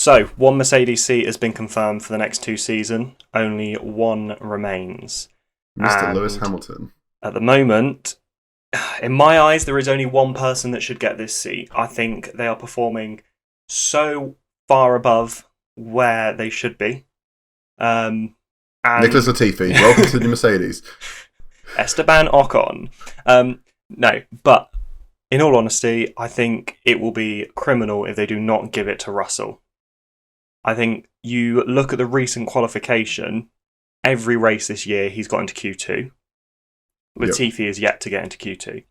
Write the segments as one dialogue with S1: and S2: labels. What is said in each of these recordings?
S1: So, one Mercedes seat has been confirmed for the next 2 seasons. Only one remains.
S2: Mr. Lewis
S1: And
S2: Hamilton.
S1: at the moment, in my eyes, there is only one person that should get this seat. I think they are performing so far above where they should be. And
S2: Nicholas Latifi, welcome to the Mercedes.
S1: Esteban Ocon. No, but in all honesty, I think it will be criminal if they do not give it to Russell. I think you look at the recent qualification, every race this year he's got into Q2. Latifi is yet to get into Q2.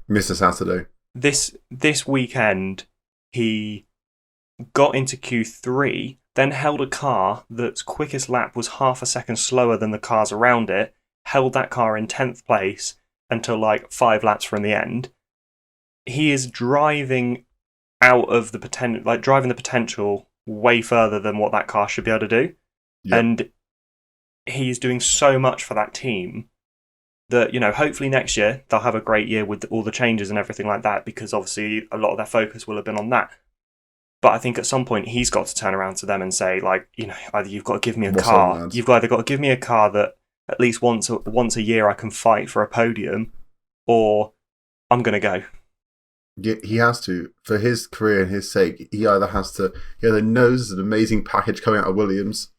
S2: Mr. Saturday.
S1: This weekend, he got into Q3, then held a car that's quickest lap was half a second slower than the cars around it, held that car in 10th place until like 5 laps from the end. He is driving out of the potential, like driving the potential way further than what that car should be able to do. Yep. And he's doing so much for that team that, you know, hopefully next year they'll have a great year with all the changes and everything like that, because obviously a lot of their focus will have been on that. But I think at some point he's got to turn around to them and say, like, you know, either you've got to give me a car, you've either got to give me a car that at least once a year I can fight for a podium, or I'm going to go.
S2: Yeah, he has to. For his career and his sake, he either knows an amazing package coming out of Williams.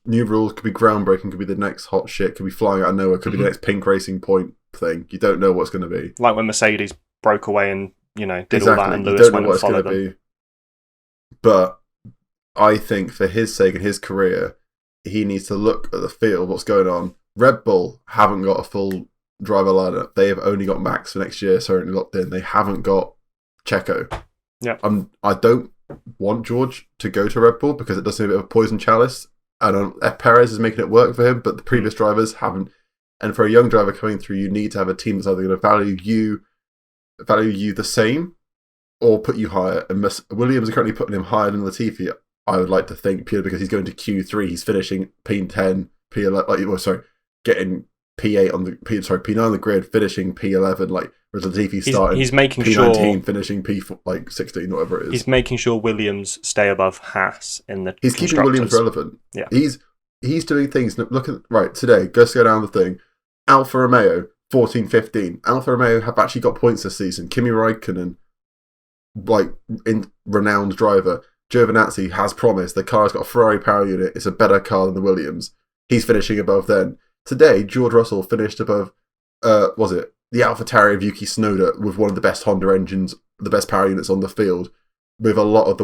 S2: New rules could be groundbreaking, could be the next hot shit, could be flying out of nowhere, could be the next Pink Racing Point thing. You don't know what's going to be.
S1: Like when Mercedes broke away and, you know, did all that and Lewis went and followed them.
S2: But I think for his sake and his career, he needs to look at the field, what's going on. Red Bull haven't got a full driver lineup. They have only got Max for next year, certainly locked in. They haven't got Checo.
S1: Yeah.
S2: I don't want George to go to Red Bull because it does seem a bit of a poison chalice. And Perez is making it work for him, but the previous drivers haven't. And for a young driver coming through, you need to have a team that's either going to value you the same or put you higher. And Williams are currently putting him higher than Latifi, I would like to think, purely because he's going to Q3. He's finishing P10, P11, getting P8 on the P9 on the grid, finishing P11. Like whereas Latifi starting,
S1: he's making
S2: P19, finishing P16, whatever it is.
S1: He's making sure Williams stay above Haas in the.
S2: He's keeping Williams relevant.
S1: Yeah,
S2: he's doing things. Look at right today. Go down the thing. Alfa Romeo 14-15. Alfa Romeo have actually got points this season. Kimi Räikkönen, renowned driver. Giovinazzi has promised the car's got a Ferrari power unit. It's a better car than the Williams. He's finishing above them. Today, George Russell finished above, the AlphaTauri of Yuki Tsunoda with one of the best Honda engines, the best power units on the field, with a lot of the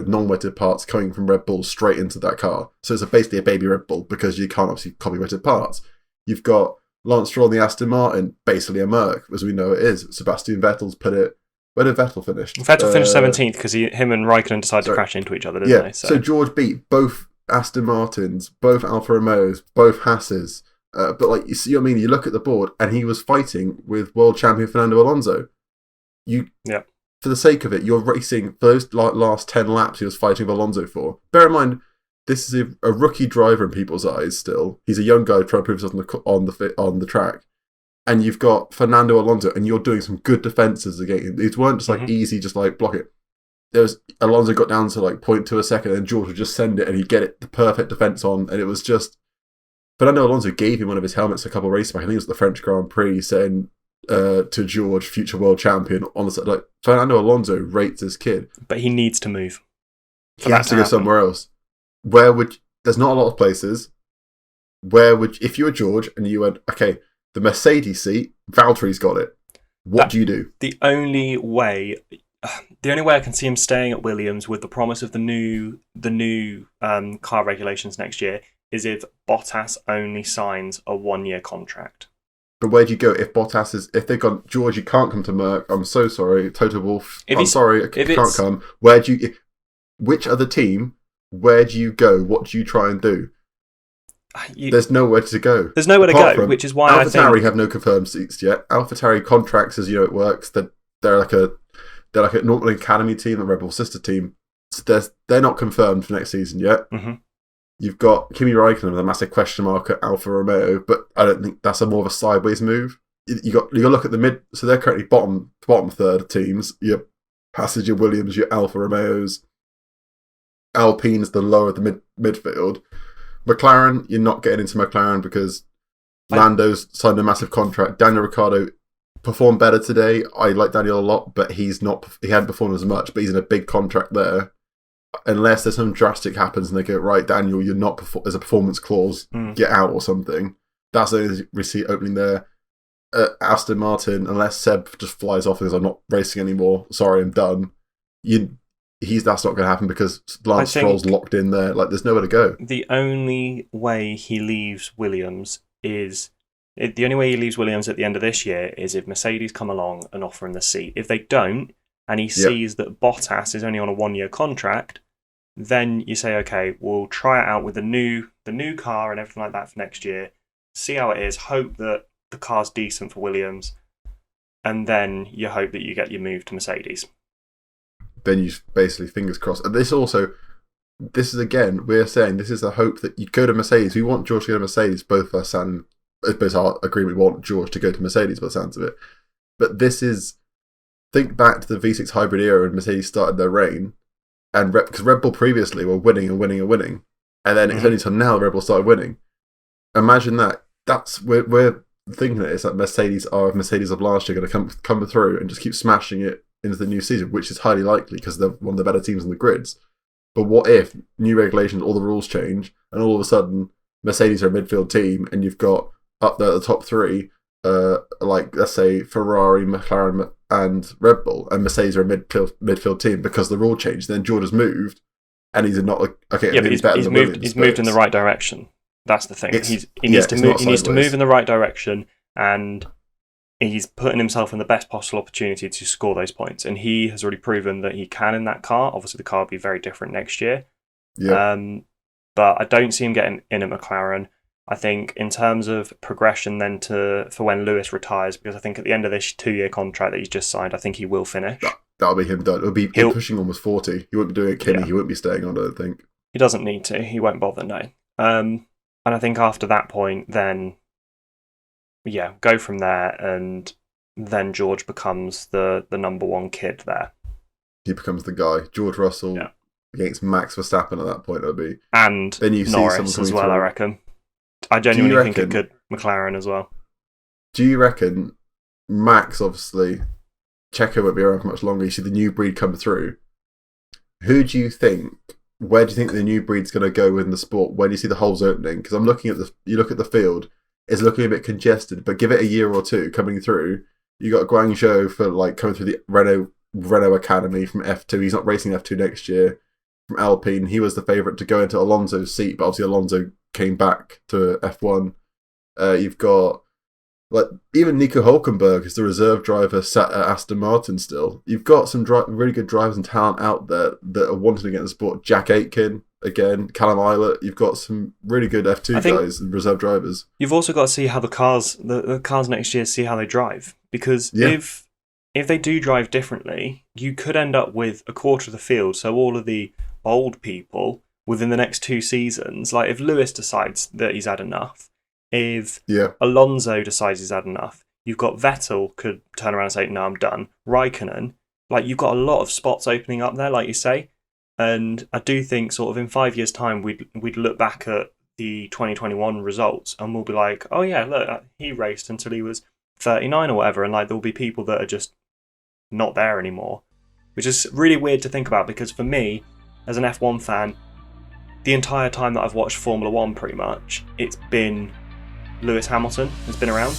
S2: non-wetted parts coming from Red Bull straight into that car. So it's basically a baby Red Bull because you can't obviously copy wetted parts. You've got Lance Stroll and the Aston Martin, basically a Merc, as we know it is. Sebastian Vettel's put it. Where did Vettel finish?
S1: Vettel finished 17th because him and Raikkonen decided to crash into each other, didn't they?
S2: So George beat both Aston Martins, both Alfa Romeos, both Haas's. But you see what I mean? You look at the board, and he was fighting with world champion Fernando Alonso. For the sake of it, you're racing for those last 10 laps he was fighting with Alonso for. Bear in mind, this is a rookie driver in people's eyes still. He's a young guy trying to prove himself on the track. And you've got Fernando Alonso, and you're doing some good defences against him. These weren't just easy, just block it. Alonso got down to 0.2 a second, and George would just send it, and he'd get it the perfect defence on. And it was just Fernando Alonso gave him one of his helmets a couple of races back. I think it was the French Grand Prix, saying to George, future world champion, on the side. Fernando Alonso rates this kid,
S1: but he needs to move.
S2: He has to go somewhere else. There's not a lot of places. If you were George and you went, okay, the Mercedes seat, Valtteri's got it. What do you do?
S1: The only way I can see him staying at Williams with the promise of the new car regulations next year is if Bottas only signs a 1-year contract.
S2: But where do you go if if they've gone, George, you can't come to Merck, I'm so sorry, Toto Wolff, I'm sorry, I can't come. Which other team, where do you go? What do you try and do? There's nowhere to go.
S1: There's nowhere to go, which is why
S2: AlphaTauri have no confirmed seats yet. AlphaTauri contracts, as you know, it works. They're like a normal academy team, a Red Bull sister team. So they're not confirmed for next season yet.
S1: Mm-hmm.
S2: You've got Kimi Räikkönen with a massive question mark at Alfa Romeo, but I don't think that's more of a sideways move. You got to look at the mid. So they're currently bottom third teams. passenger Williams, your Alfa Romeos. Alpine's the lower of the midfield. McLaren, you're not getting into McLaren because Lando's signed a massive contract. Daniel Ricciardo performed better today. I like Daniel a lot, but he hadn't performed as much, but he's in a big contract there. Unless there's something drastic happens and they go, right, Daniel, you're not, there's a performance clause, get out or something. That's the only receipt opening there. Aston Martin, unless Seb just flies off and says, I'm not racing anymore, sorry, I'm done. That's not going to happen because Lance Stroll's locked in there. Like, there's nowhere to go.
S1: The only way he leaves Williams at the end of this year is if Mercedes come along and offer him the seat. If they don't, and he sees that Bottas is only on a 1-year contract, then you say, okay, we'll try it out with the new car and everything like that for next year. See how it is. Hope that the car's decent for Williams, and then you hope that you get your move to Mercedes.
S2: Then you basically fingers crossed. And this is again, we're saying this is the hope that you go to Mercedes. We want George to go to Mercedes, both of us and both our agreement. We want George to go to Mercedes by the sounds of it. But think back to the V6 hybrid era when Mercedes started their reign, and because Red Bull previously were winning and winning and winning, and then it's only until now Red Bull started winning. Imagine that. We're thinking that it's like Mercedes of last year going to come through and just keep smashing it into the new season, which is highly likely because they're one of the better teams in the grids. But what if new regulations, all the rules change, and all of a sudden Mercedes are a midfield team, and you've got up there at the top three, like let's say Ferrari, McLaren, and Red Bull, and Mercedes are a midfield team because the rule changed. Then George has moved, and he's not okay.
S1: Yeah, but he's moved in the right direction. That's the thing. He needs to move in the right direction, and he's putting himself in the best possible opportunity to score those points. And he has already proven that he can in that car. Obviously, the car will be very different next year.
S2: Yeah.
S1: But I don't see him getting in at McLaren. I think in terms of progression then for when Lewis retires, because I think at the end of this 2-year contract that he's just signed, I think he will finish.
S2: That'll be him done. It'll be him pushing almost 40. He won't be doing it Kenny. Yeah. He won't be staying on, I don't think.
S1: He doesn't need to. He won't bother, no. And I think after that point, then, go from there, and then George becomes the number one kid there.
S2: He becomes the guy. George Russell against Max Verstappen at that point, it'll be.
S1: And then you Norris as well, I reckon. I genuinely think it could McLaren as well.
S2: Do you reckon Max, obviously, Checo won't be around for much longer, you see the new breed come through. Where do you think the new breed's going to go within the sport when you see the holes opening? Because I'm looking at you look at the field, it's looking a bit congested, but give it a year or two coming through. You got Guangzhou for coming through the Renault Academy from F2. He's not racing F2 next year. From Alpine, he was the favourite to go into Alonso's seat, but obviously Alonso came back to F1. You've got even Nico Hulkenberg is the reserve driver sat at Aston Martin still. You've got some really good drivers and talent out there that are wanting to get in the sport. Jack Aitken, again, Callum Ilott. You've got some really good F2 guys and reserve drivers.
S1: You've also got to see how the cars next year, see how they drive. Because if they do drive differently, you could end up with a quarter of the field, so all of the old people within the next 2 seasons. Like if Lewis decides that he's had enough, if Alonso decides he's had enough, you've got Vettel could turn around and say, no, I'm done. Raikkonen, you've got a lot of spots opening up there, like you say. And I do think sort of in 5 years' time, we'd look back at the 2021 results and we'll be like, oh yeah, look, he raced until he was 39 or whatever. And there'll be people that are just not there anymore, which is really weird to think about because for me, as an F1 fan, the entire time that I've watched Formula 1 pretty much, it's been Lewis Hamilton has been around.